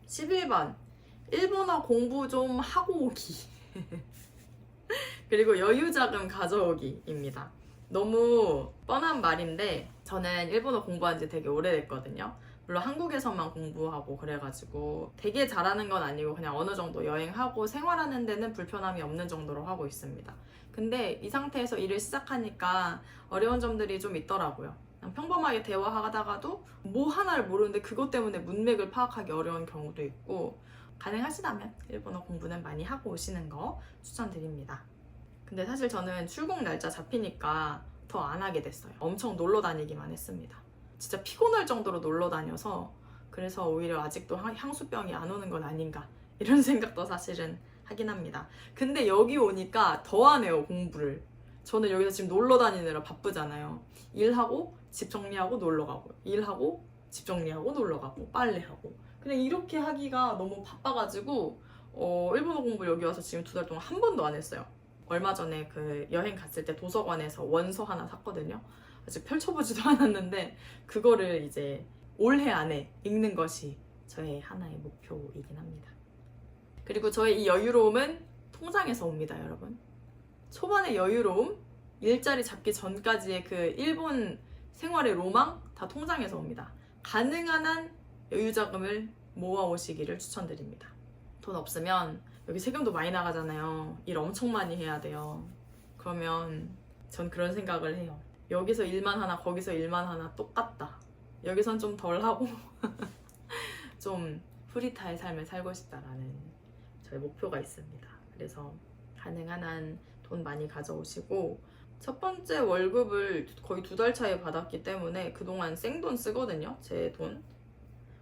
11번 일본어 공부 좀 하고 오기. 그리고 여유자금 가져오기입니다. 너무 뻔한 말인데 저는 일본어 공부한 지 되게 오래됐거든요. 물론 한국에서만 공부하고 그래가지고 되게 잘하는 건 아니고 그냥 어느 정도 여행하고 생활하는 데는 불편함이 없는 정도로 하고 있습니다. 근데 이 상태에서 일을 시작하니까 어려운 점들이 좀 있더라고요. 그냥 평범하게 대화하다가도 뭐 하나를 모르는데 그것 때문에 문맥을 파악하기 어려운 경우도 있고, 가능하시다면 일본어 공부는 많이 하고 오시는 거 추천드립니다. 근데 사실 저는 출국 날짜 잡히니까 더 안 하게 됐어요. 엄청 놀러 다니기만 했습니다. 진짜 피곤할 정도로 놀러 다녀서 그래서 오히려 아직도 향수병이 안 오는 건 아닌가 이런 생각도 사실은 하긴 합니다. 근데 여기 오니까 더 하네요, 공부를. 저는 여기서 지금 놀러 다니느라 바쁘잖아요. 일하고 집 정리하고 놀러 가고, 일하고 집 정리하고 놀러 가고, 빨래하고. 그냥 이렇게 하기가 너무 바빠가지고 일본어 공부 여기 와서 지금 2달 동안 한 번도 안 했어요. 얼마 전에 그 여행 갔을 때 도서관에서 원서 하나 샀거든요. 아직 펼쳐보지도 않았는데 그거를 이제 올해 안에 읽는 것이 저의 하나의 목표이긴 합니다. 그리고 저의 이 여유로움은 통장에서 옵니다, 여러분. 초반의 여유로움, 일자리 잡기 전까지의 그 일본 생활의 로망 다 통장에서 옵니다. 가능한 한 여유자금을 모아오시기를 추천드립니다. 돈 없으면 여기 세금도 많이 나가잖아요. 일 엄청 많이 해야 돼요. 그러면 전 그런 생각을 해요. 여기서 일만 하나 거기서 일만 하나 똑같다. 여기선 좀 덜 하고 좀 프리타의 삶을 살고 싶다라는 저의 목표가 있습니다. 그래서 가능한 한 돈 많이 가져오시고, 첫 번째 월급을 거의 2달 차에 받았기 때문에 그동안 생돈 쓰거든요, 제 돈.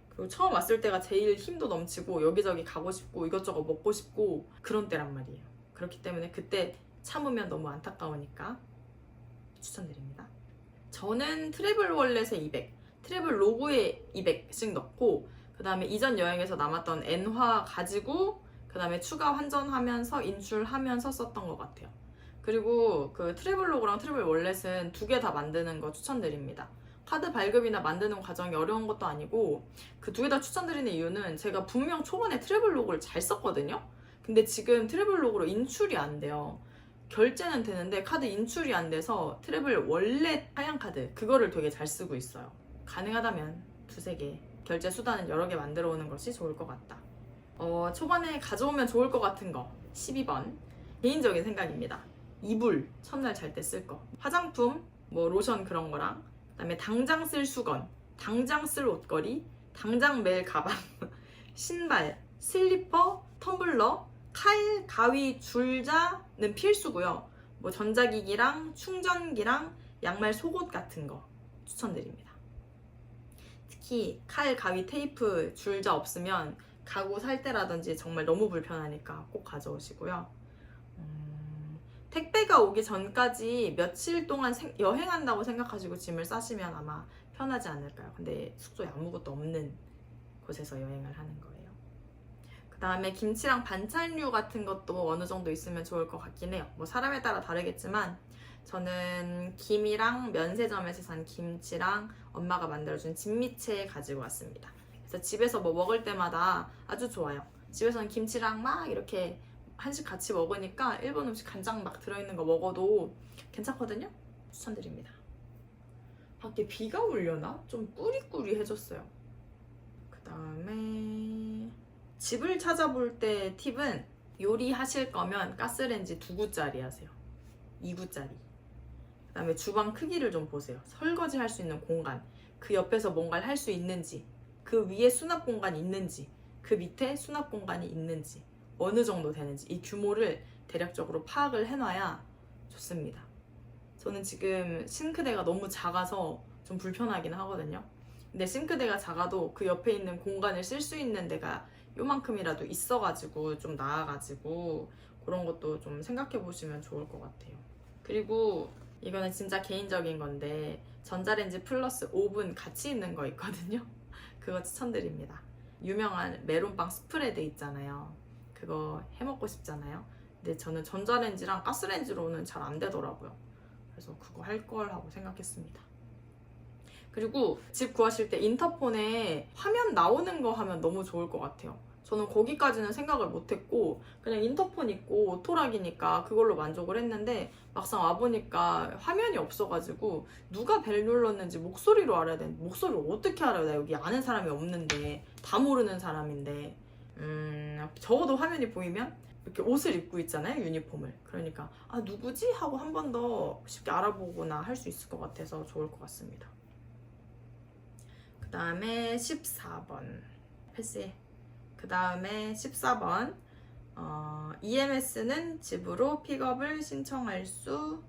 그리고 처음 왔을 때가 제일 힘도 넘치고 여기저기 가고 싶고 이것저것 먹고 싶고 그런 때란 말이에요. 그렇기 때문에 그때 참으면 너무 안타까우니까 추천드립니다. 저는 트래블 월렛에 200, 트래블 로그에 200씩 넣고, 그 다음에 이전 여행에서 남았던 엔화 가지고 그 다음에 추가 환전하면서 인출하면서 썼던 것 같아요. 그리고 그 트래블 로그랑 트래블 월렛은 2개 다 만드는 거 추천드립니다. 카드 발급이나 만드는 과정이 어려운 것도 아니고, 그 2개 다 추천드리는 이유는 제가 분명 초반에 트래블 로그를 잘 썼거든요. 근데 지금 트래블 로그로 인출이 안 돼요. 결제는 되는데 카드 인출이 안 돼서 트래블 월렛 하얀 카드 그거를 되게 잘 쓰고 있어요. 가능하다면 2-3개 결제 수단은 여러 개 만들어 오는 것이 좋을 것 같다. 초반에 가져오면 좋을 것 같은 거 12번, 개인적인 생각입니다. 이불 첫날 잘 때 쓸 거, 화장품 뭐 로션 그런 거랑, 그다음에 당장 쓸 수건, 당장 쓸 옷걸이, 당장 멜 가방, 신발, 슬리퍼, 텀블러, 칼, 가위, 줄자는 필수고요. 뭐 전자기기랑 충전기랑 양말, 속옷 같은 거 추천드립니다. 특히 칼, 가위, 테이프, 줄자 없으면 가구 살 때라든지 정말 너무 불편하니까 꼭 가져오시고요. 택배가 오기 전까지 며칠 동안 여행한다고 생각하시고 짐을 싸시면 아마 편하지 않을까요? 근데 숙소에 아무것도 없는 곳에서 여행을 하는 거예요. 그 다음에 김치랑 반찬류 같은 것도 어느 정도 있으면 좋을 것 같긴 해요. 뭐 사람에 따라 다르겠지만 저는 김이랑 면세점에서 산 김치랑 엄마가 만들어준 진미채 가지고 왔습니다. 그래서 집에서 뭐 먹을 때마다 아주 좋아요. 집에서는 김치랑 막 이렇게 한식 같이 먹으니까 일본 음식 간장 막 들어있는 거 먹어도 괜찮거든요? 추천드립니다. 밖에 비가 오려나? 좀 꾸리꾸리해졌어요. 그 다음에 집을 찾아볼 때 팁은, 요리하실 거면 가스레인지 2구짜리 하세요. 2구짜리. 그 다음에 주방 크기를 좀 보세요. 설거지 할 수 있는 공간, 그 옆에서 뭔가를 할 수 있는지, 그 위에 수납 공간이 있는지, 그 밑에 수납 공간이 있는지, 어느 정도 되는지 이 규모를 대략적으로 파악을 해놔야 좋습니다. 저는 지금 싱크대가 너무 작아서 좀 불편하긴 하거든요. 근데 싱크대가 작아도 그 옆에 있는 공간을 쓸 수 있는 데가 요만큼이라도 있어가지고 좀 나아가지고 그런 것도 좀 생각해 보시면 좋을 것 같아요. 그리고 이거는 진짜 개인적인 건데 전자레인지 플러스 오븐 같이 있는 거 있거든요. 그거 추천드립니다. 유명한 메론빵 스프레드 있잖아요. 그거 해먹고 싶잖아요. 근데 저는 전자레인지랑 가스레인지로는 잘 안 되더라고요. 그래서 그거 할 걸 하고 생각했습니다. 그리고 집 구하실 때 인터폰에 화면 나오는 거 하면 너무 좋을 것 같아요. 저는 거기까지는 생각을 못했고 그냥 인터폰 있고 오토락이니까 그걸로 만족을 했는데 막상 와보니까 화면이 없어가지고 누가 벨 눌렀는지 목소리로 알아야 되는데 목소리를 어떻게 알아요? 나 여기 아는 사람이 없는데 다 모르는 사람인데 적어도 화면이 보이면 이렇게 옷을 입고 있잖아요, 유니폼을. 그러니까 아 누구지? 하고 한 번 더 쉽게 알아보거나 할 수 있을 것 같아서 좋을 것 같습니다. 그 다음에 14번 패스해. 그 다음에 14번 EMS는 집으로 픽업을 신청할 수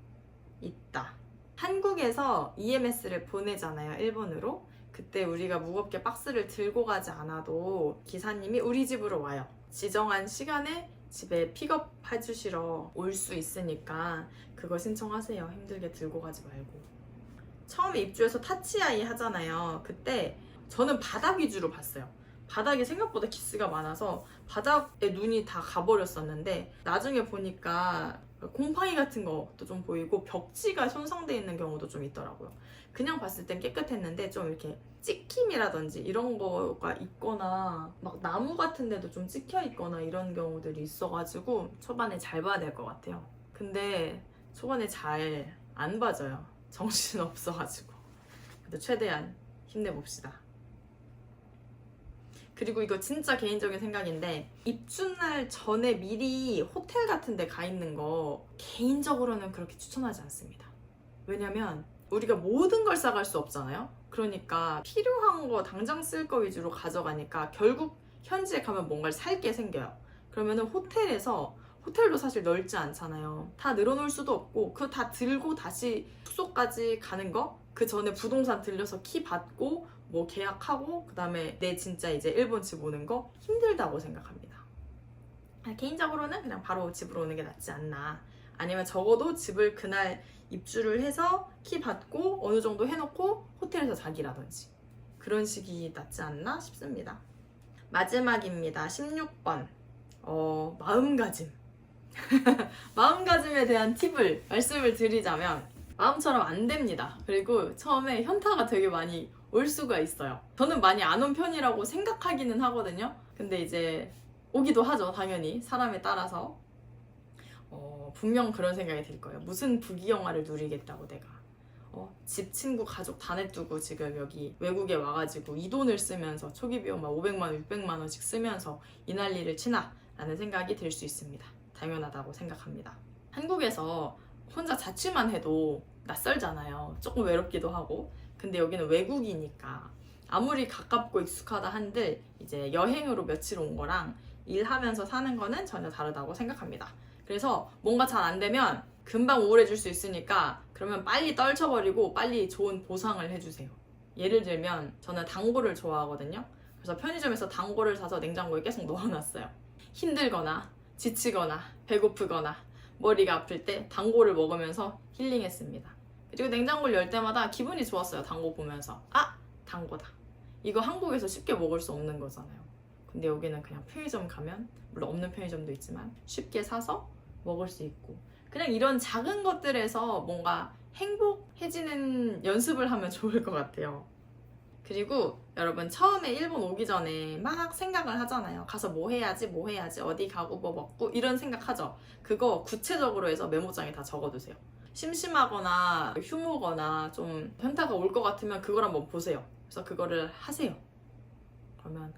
있다. 한국에서 EMS를 보내잖아요, 일본으로. 그때 우리가 무겁게 박스를 들고 가지 않아도 기사님이 우리 집으로 와요. 지정한 시간에 집에 픽업해 주시러 올 수 있으니까 그거 신청하세요. 힘들게 들고 가지 말고. 처음에 입주해서 타치아이 하잖아요. 그때 저는 바닥 위주로 봤어요. 바닥이 생각보다 기스가 많아서 바닥에 눈이 다 가버렸었는데 나중에 보니까 곰팡이 같은 것도 좀 보이고 벽지가 손상되어 있는 경우도 좀 있더라고요. 그냥 봤을 땐 깨끗했는데 좀 이렇게 찍힘이라든지 이런 거가 있거나 막 나무 같은 데도 좀 찍혀 있거나 이런 경우들이 있어가지고 초반에 잘 봐야 될 것 같아요. 근데 초반에 잘 안 봐져요. 정신 없어가지고. 그래도 최대한 힘내봅시다. 그리고 이거 진짜 개인적인 생각인데 입주날 전에 미리 호텔 같은 데 가 있는 거 개인적으로는 그렇게 추천하지 않습니다. 왜냐면 우리가 모든 걸 싸갈 수 없잖아요. 그러니까 필요한 거 당장 쓸 거 위주로 가져가니까 결국 현지에 가면 뭔가를 살 게 생겨요. 그러면은 호텔도 사실 넓지 않잖아요. 다 늘어놓을 수도 없고 그거 다 들고 다시 숙소까지 가는 거 그 전에 부동산 들려서 키 받고 뭐 계약하고 그 다음에 내 진짜 이제 일본 집 오는 거 힘들다고 생각합니다. 개인적으로는 그냥 바로 집으로 오는 게 낫지 않나. 아니면 적어도 집을 그날 입주를 해서 키 받고 어느 정도 해놓고 호텔에서 자기라든지 그런 식이 낫지 않나 싶습니다. 마지막입니다. 16번 마음가짐. 마음가짐에 대한 팁을 말씀을 드리자면 마음처럼 안 됩니다. 그리고 처음에 현타가 되게 많이 올 수가 있어요. 저는 많이 안 온 편이라고 생각하기는 하거든요. 근데 이제 오기도 하죠, 당연히. 사람에 따라서. 분명 그런 생각이 들 거예요. 무슨 부귀영화를 누리겠다고 내가. 집, 친구, 가족 다 내두고 지금 여기 외국에 와가지고 이 돈을 쓰면서 초기 비용 막 500만 원, 600만 원씩 쓰면서 이 난리를 치나? 라는 생각이 들 수 있습니다. 당연하다고 생각합니다. 한국에서 혼자 자취만 해도 낯설잖아요. 조금 외롭기도 하고. 근데 여기는 외국이니까 아무리 가깝고 익숙하다 한들 이제 여행으로 며칠 온 거랑 일하면서 사는 거는 전혀 다르다고 생각합니다. 그래서 뭔가 잘 안 되면 금방 우울해질 수 있으니까 그러면 빨리 떨쳐버리고 빨리 좋은 보상을 해주세요. 예를 들면 저는 당고를 좋아하거든요. 그래서 편의점에서 당고를 사서 냉장고에 계속 넣어놨어요. 힘들거나 지치거나 배고프거나 머리가 아플 때 당고를 먹으면서 힐링했습니다. 그리고 냉장고를 열 때마다 기분이 좋았어요. 당고 보면서 당고다. 이거 한국에서 쉽게 먹을 수 없는 거잖아요. 근데 여기는 그냥 편의점 가면 물론 없는 편의점도 있지만 쉽게 사서 먹을 수 있고 그냥 이런 작은 것들에서 뭔가 행복해지는 연습을 하면 좋을 것 같아요. 그리고 여러분 처음에 일본 오기 전에 막 생각을 하잖아요. 가서 뭐 해야지 어디 가고 뭐 먹고 이런 생각하죠. 그거 구체적으로 해서 메모장에 다 적어두세요. 심심하거나 휴무거나 좀 현타가 올 것 같으면 그걸 한번 보세요. 그래서 그거를 하세요. 그러면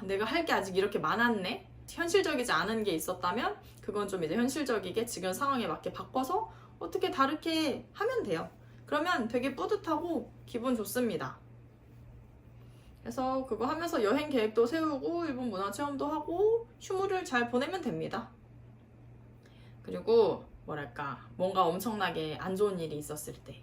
내가 할 게 아직 이렇게 많았네? 현실적이지 않은 게 있었다면 그건 좀 이제 현실적이게 지금 상황에 맞게 바꿔서 어떻게 다르게 하면 돼요. 그러면 되게 뿌듯하고 기분 좋습니다. 그래서 그거 하면서 여행 계획도 세우고 일본 문화 체험도 하고 휴무를 잘 보내면 됩니다. 그리고 뭔가 엄청나게 안 좋은 일이 있었을 때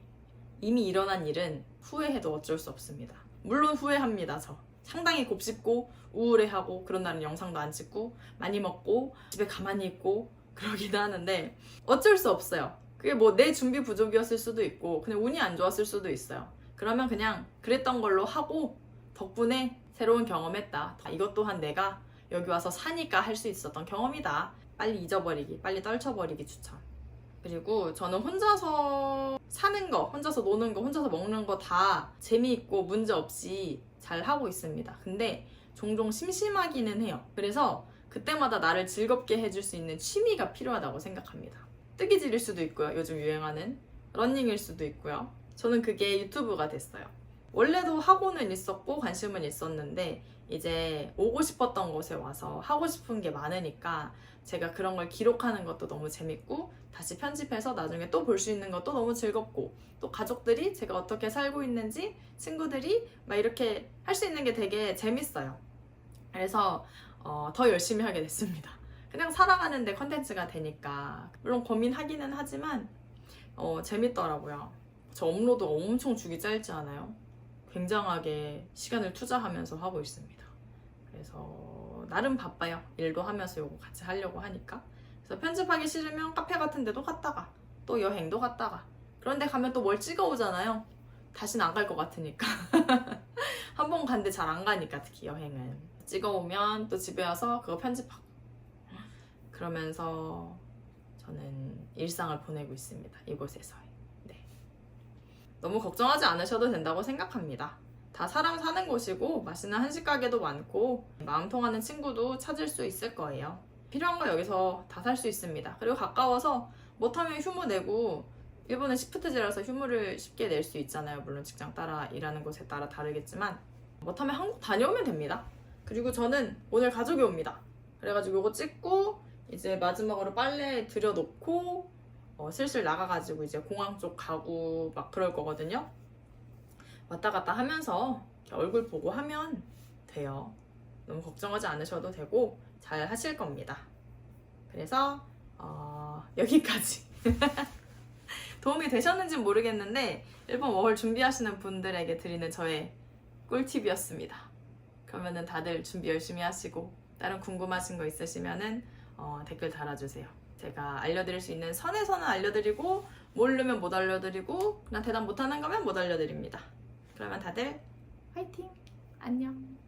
이미 일어난 일은 후회해도 어쩔 수 없습니다. 물론 후회합니다. 저 상당히 곱씹고 우울해하고 그런 날은 영상도 안 찍고 많이 먹고 집에 가만히 있고 그러기도 하는데 어쩔 수 없어요. 그게 뭐 내 준비 부족이었을 수도 있고 그냥 운이 안 좋았을 수도 있어요. 그러면 그냥 그랬던 걸로 하고 덕분에 새로운 경험했다. 이것 또한 내가 여기 와서 사니까 할 수 있었던 경험이다. 빨리 잊어버리기, 빨리 떨쳐버리기 추천. 그리고 저는 혼자서 사는 거, 혼자서 노는 거, 혼자서 먹는 거 다 재미있고 문제 없이 잘 하고 있습니다. 근데 종종 심심하기는 해요. 그래서 그때마다 나를 즐겁게 해줄 수 있는 취미가 필요하다고 생각합니다. 뜨개질일 수도 있고요. 요즘 유행하는 러닝일 수도 있고요. 저는 그게 유튜브가 됐어요. 원래도 하고는 있었고 관심은 있었는데 이제 오고 싶었던 곳에 와서 하고 싶은 게 많으니까 제가 그런 걸 기록하는 것도 너무 재밌고 다시 편집해서 나중에 또 볼 수 있는 것도 너무 즐겁고 또 가족들이 제가 어떻게 살고 있는지 친구들이 막 이렇게 할 수 있는 게 되게 재밌어요. 그래서 더 열심히 하게 됐습니다. 그냥 살아가는데 컨텐츠가 되니까 물론 고민하기는 하지만 재밌더라고요. 저 업로드 엄청 주기 짧지 않아요? 굉장하게 시간을 투자하면서 하고 있습니다. 그래서 나름 바빠요. 일도 하면서 이거 같이 하려고 하니까. 그래서 편집하기 싫으면 카페 같은 데도 갔다가 또 여행도 갔다가 그런데 가면 또 뭘 찍어 오잖아요. 다시는 안 갈 것 같으니까. 한 번 간데 잘 안 가니까 특히 여행은. 찍어 오면 또 집에 와서 그거 편집하고 그러면서 저는 일상을 보내고 있습니다. 이곳에서. 너무 걱정하지 않으셔도 된다고 생각합니다. 다 사람 사는 곳이고 맛있는 한식 가게도 많고 마음 통하는 친구도 찾을 수 있을 거예요. 필요한 거 여기서 다 살 수 있습니다. 그리고 가까워서 못하면 휴무 내고 일본은 시프트제라서 휴무를 쉽게 낼 수 있잖아요. 물론 직장 따라 일하는 곳에 따라 다르겠지만 못하면 한국 다녀오면 됩니다. 그리고 저는 오늘 가족이 옵니다. 그래가지고 이거 찍고 이제 마지막으로 빨래 들여놓고 슬슬 나가가지고 이제 공항 쪽 가고 막 그럴 거거든요. 왔다 갔다 하면서 이렇게 얼굴 보고 하면 돼요. 너무 걱정하지 않으셔도 되고 잘 하실 겁니다. 그래서 여기까지 도움이 되셨는지 모르겠는데 일본 워홀 준비하시는 분들에게 드리는 저의 꿀팁이었습니다. 그러면은 다들 준비 열심히 하시고 다른 궁금하신 거 있으시면은 댓글 달아주세요. 제가 알려드릴 수 있는 선에서는 알려드리고 모르면 못 알려드리고 그냥 대답 못하는 거면 못 알려드립니다. 그러면 다들 화이팅! 안녕!